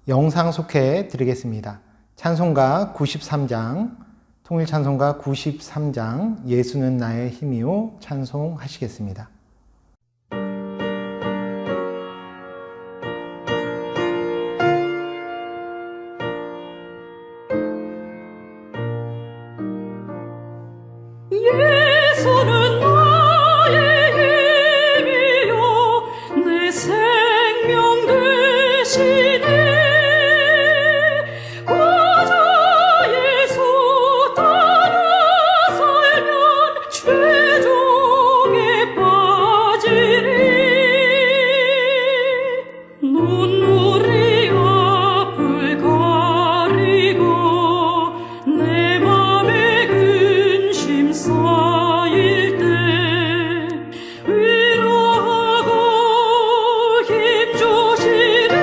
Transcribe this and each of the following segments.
영상 속해 드리겠습니다. 찬송가 93장, 통일찬송가 93장, 예수는 나의 힘이요 찬송하시겠습니다. 예수는 나의 힘이요 내 생명 되시네. 고자 예수 따라 살면 죄종에 빠지리. 눈물이 앞을 가리고 내 맘에 근심 쌓일 때 위로하고 힘주시네.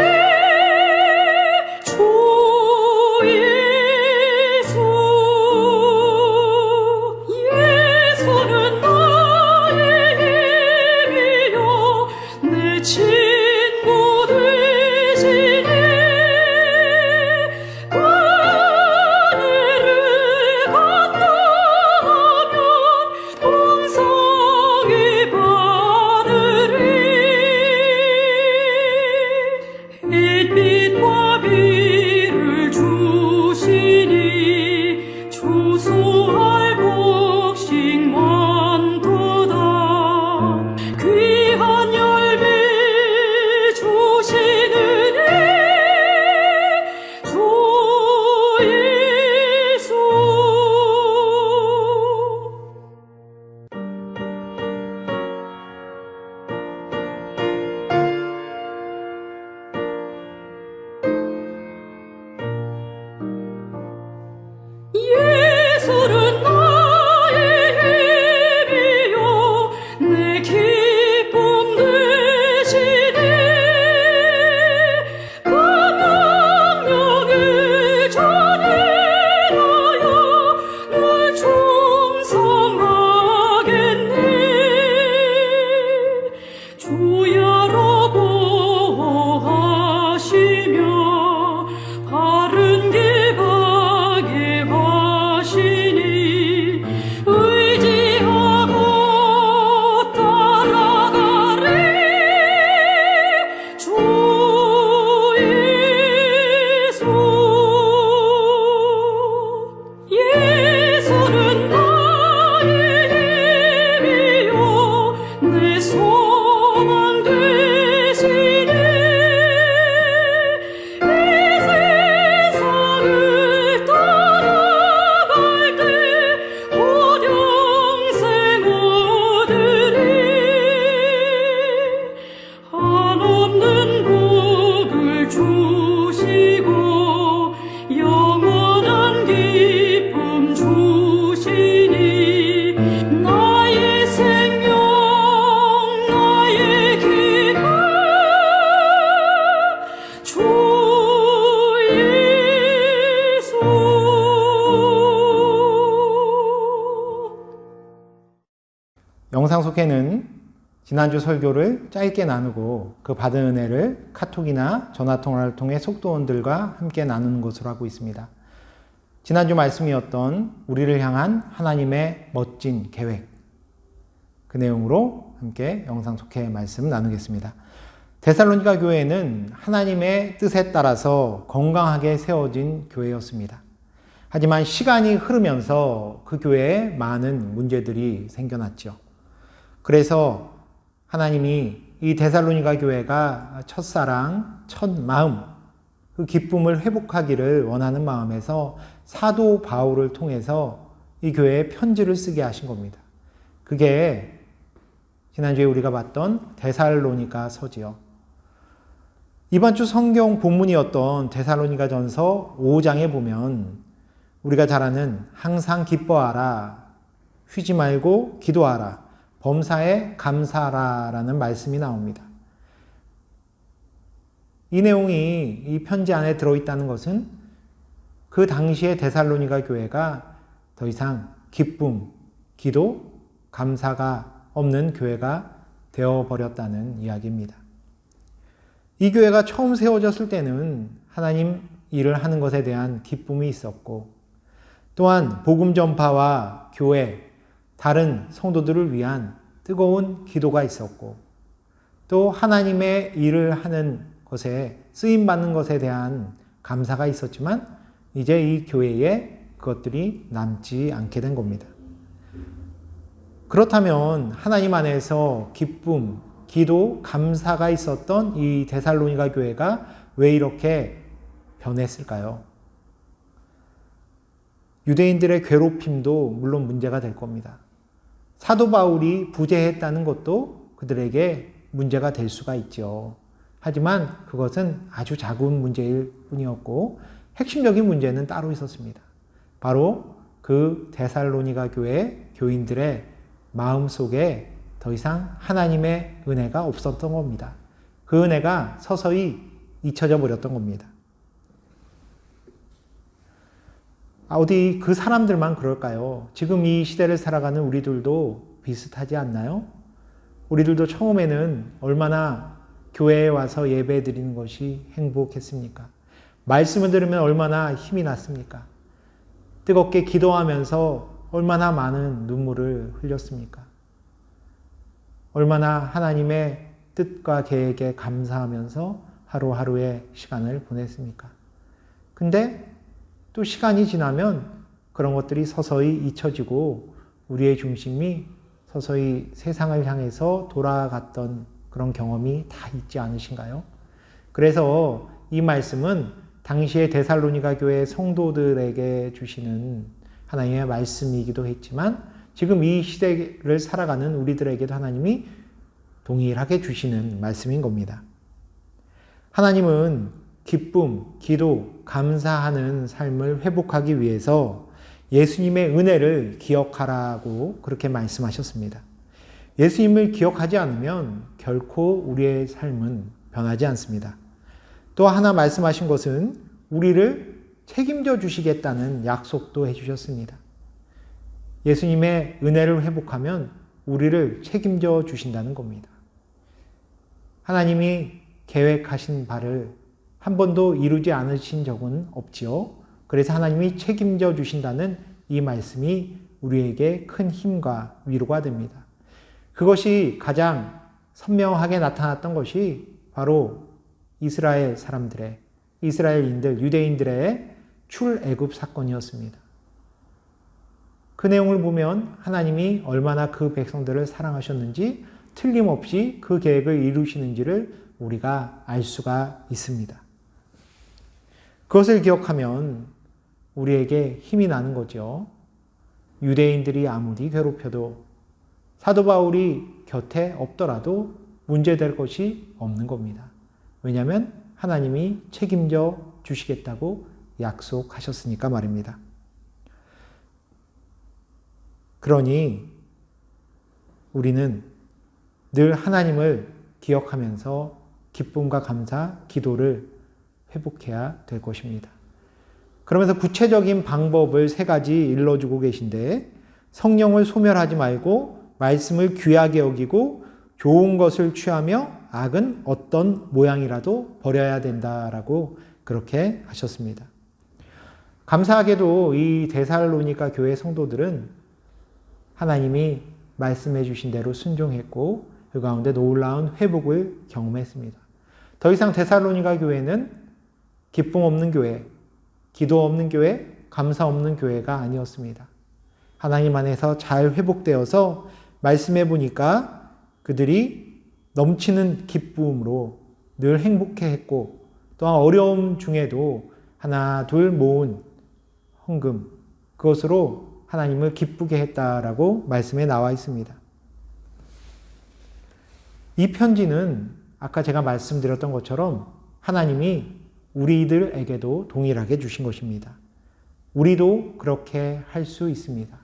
주 예수. 예수는 나의 힘이요 내 친구 되시네. 하늘을 건너면 동성이 바르리. 햇빛과 비를 주시니 주소할 복식 많도다. 귀한 열매 주시느니 주 예수. 예수는 나의 힘이요 내 기쁨 되시네. 그 명령을 전해하여 늘 충성하겠네. 주야로 보호하시며 바른 길 가게 하시니 의지하고 따라가리. 주 예수. 예수는 나의 힘이요 내 소망 되시네. 이 세상을 떠나갈 때 본영생 얻으리. 한없는 복을 주시고 영원한 기쁨 주시니 나의 생명 나의 기쁨 주 예수. 영상 속에는 지난주 설교를 짧게 나누고 그 받은 은혜를 카톡이나 전화통화를 통해 속도원들과 함께 나누는 것으로 하고 있습니다. 지난주 말씀이었던 우리를 향한 하나님의 멋진 계획, 그 내용으로 함께 영상 속에 말씀 나누겠습니다. 데살로니가 교회는 하나님의 뜻에 따라서 건강하게 세워진 교회였습니다. 하지만 시간이 흐르면서 그 교회에 많은 문제들이 생겨났죠. 그래서 하나님이 이 데살로니가 교회가 첫사랑, 첫 마음, 그 기쁨을 회복하기를 원하는 마음에서 사도 바울을 통해서 이 교회에 편지를 쓰게 하신 겁니다. 그게 지난주에 우리가 봤던 데살로니가 서지요. 이번 주 성경 본문이었던 데살로니가 전서 5장에 보면 우리가 잘 아는 항상 기뻐하라, 쉬지 말고 기도하라, 범사에 감사하라라는 말씀이 나옵니다. 이 내용이 이 편지 안에 들어있다는 것은 그 당시에 데살로니가 교회가 더 이상 기쁨, 기도, 감사가 없는 교회가 되어버렸다는 이야기입니다. 이 교회가 처음 세워졌을 때는 하나님 일을 하는 것에 대한 기쁨이 있었고, 또한 복음 전파와 교회, 다른 성도들을 위한 뜨거운 기도가 있었고, 또 하나님의 일을 하는 것에 쓰임받는 것에 대한 감사가 있었지만 이제 이 교회에 그것들이 남지 않게 된 겁니다. 그렇다면 하나님 안에서 기쁨, 기도, 감사가 있었던 이 데살로니가 교회가 왜 이렇게 변했을까요? 유대인들의 괴롭힘도 물론 문제가 될 겁니다. 사도 바울이 부재했다는 것도 그들에게 문제가 될 수가 있죠. 하지만 그것은 아주 작은 문제일 뿐이었고 핵심적인 문제는 따로 있었습니다. 바로 그 데살로니가 교회 교인들의 마음속에 더 이상 하나님의 은혜가 없었던 겁니다. 그 은혜가 서서히 잊혀져 버렸던 겁니다. 어디 그 사람들만 그럴까요? 지금 이 시대를 살아가는 우리들도 비슷하지 않나요? 우리들도 처음에는 얼마나 교회에 와서 예배 드리는 것이 행복했습니까? 말씀을 들으면 얼마나 힘이 났습니까? 뜨겁게 기도하면서 얼마나 많은 눈물을 흘렸습니까? 얼마나 하나님의 뜻과 계획에 감사하면서 하루하루의 시간을 보냈습니까? 근데 또 시간이 지나면 그런 것들이 서서히 잊혀지고 우리의 중심이 서서히 세상을 향해서 돌아갔던 그런 경험이 다 있지 않으신가요? 그래서 이 말씀은 당시의 데살로니가 교회 성도들에게 주시는 하나님의 말씀이기도 했지만 지금 이 시대를 살아가는 우리들에게도 하나님이 동일하게 주시는 말씀인 겁니다. 하나님은 기쁨, 기도, 감사하는 삶을 회복하기 위해서 예수님의 은혜를 기억하라고 그렇게 말씀하셨습니다. 예수님을 기억하지 않으면 결코 우리의 삶은 변하지 않습니다. 또 하나 말씀하신 것은 우리를 책임져 주시겠다는 약속도 해주셨습니다. 예수님의 은혜를 회복하면 우리를 책임져 주신다는 겁니다. 하나님이 계획하신 바를 한 번도 이루지 않으신 적은 없지요. 그래서 하나님이 책임져 주신다는 이 말씀이 우리에게 큰 힘과 위로가 됩니다. 그것이 가장 선명하게 나타났던 것이 바로 이스라엘 사람들의, 이스라엘인들, 유대인들의 출애굽 사건이었습니다. 그 내용을 보면 하나님이 얼마나 그 백성들을 사랑하셨는지 틀림없이 그 계획을 이루시는지를 우리가 알 수가 있습니다. 그것을 기억하면 우리에게 힘이 나는 거죠. 유대인들이 아무리 괴롭혀도 사도 바울이 곁에 없더라도 문제될 것이 없는 겁니다. 왜냐하면 하나님이 책임져 주시겠다고 약속하셨으니까 말입니다. 그러니 우리는 늘 하나님을 기억하면서 기쁨과 감사, 기도를 회복해야 될 것입니다. 그러면서 구체적인 방법을 3가지 일러주고 계신데 성령을 소멸하지 말고 말씀을 귀하게 여기고 좋은 것을 취하며 악은 어떤 모양이라도 버려야 된다라고 그렇게 하셨습니다. 감사하게도 이 데살로니가 교회 성도들은 하나님이 말씀해 주신 대로 순종했고 그 가운데 놀라운 회복을 경험했습니다. 더 이상 데살로니가 교회는 기쁨 없는 교회, 기도 없는 교회, 감사 없는 교회가 아니었습니다. 하나님 안에서 잘 회복되어서 말씀해 보니까 그들이 넘치는 기쁨으로 늘 행복해했고 또한 어려움 중에도 하나 둘 모은 헌금 그것으로 하나님을 기쁘게 했다라고 말씀에 나와 있습니다. 이 편지는 아까 제가 말씀드렸던 것처럼 하나님이 우리들에게도 동일하게 주신 것입니다. 우리도 그렇게 할 수 있습니다.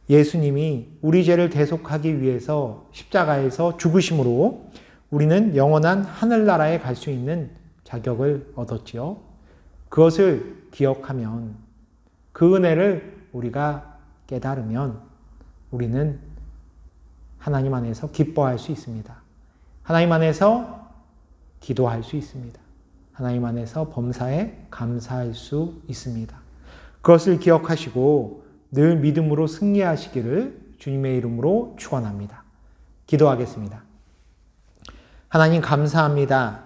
예수님이 우리 죄를 대속하기 위해서 십자가에서 죽으심으로 우리는 영원한 하늘나라에 갈 수 있는 자격을 얻었지요. 그것을 기억하면 그 은혜를 우리가 깨달으면 우리는 하나님 안에서 기뻐할 수 있습니다. 하나님 안에서 기도할 수 있습니다. 하나님 안에서 범사에 감사할 수 있습니다. 그것을 기억하시고 늘 믿음으로 승리하시기를 주님의 이름으로 축원합니다. 기도하겠습니다. 하나님 감사합니다.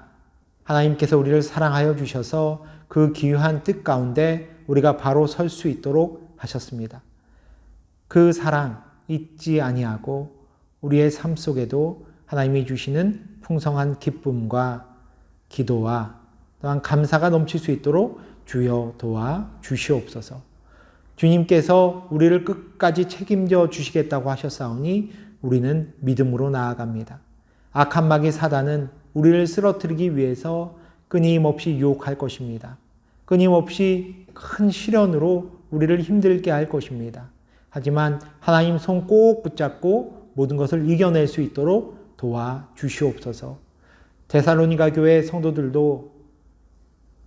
하나님께서 우리를 사랑하여 주셔서 그 귀한 뜻 가운데 우리가 바로 설 수 있도록 하셨습니다. 그 사랑 잊지 아니하고 우리의 삶 속에도 하나님이 주시는 풍성한 기쁨과 기도와 또한 감사가 넘칠 수 있도록 주여 도와 주시옵소서. 주님께서 우리를 끝까지 책임져 주시겠다고 하셨사오니 우리는 믿음으로 나아갑니다. 악한 마귀 사단은 우리를 쓰러뜨리기 위해서 끊임없이 유혹할 것입니다. 끊임없이 큰 시련으로 우리를 힘들게 할 것입니다. 하지만 하나님 손 꼭 붙잡고 모든 것을 이겨낼 수 있도록 도와주시옵소서. 데살로니가 교회 성도들도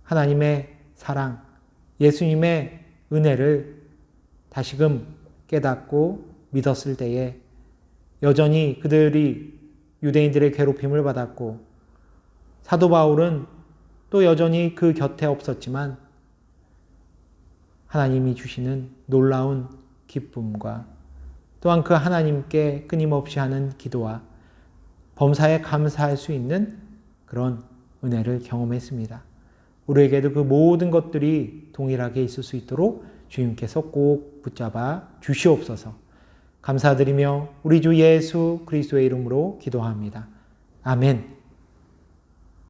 하나님의 사랑, 예수님의 은혜를 다시금 깨닫고 믿었을 때에 여전히 그들이 유대인들의 괴롭힘을 받았고 사도 바울은 또 여전히 그 곁에 없었지만 하나님이 주시는 놀라운 기쁨과 또한 그 하나님께 끊임없이 하는 기도와 범사에 감사할 수 있는 그런 은혜를 경험했습니다. 우리에게도 그 모든 것들이 동일하게 있을 수 있도록 주님께서 꼭 붙잡아 주시옵소서. 감사드리며 우리 주 예수 그리스도의 이름으로 기도합니다. 아멘.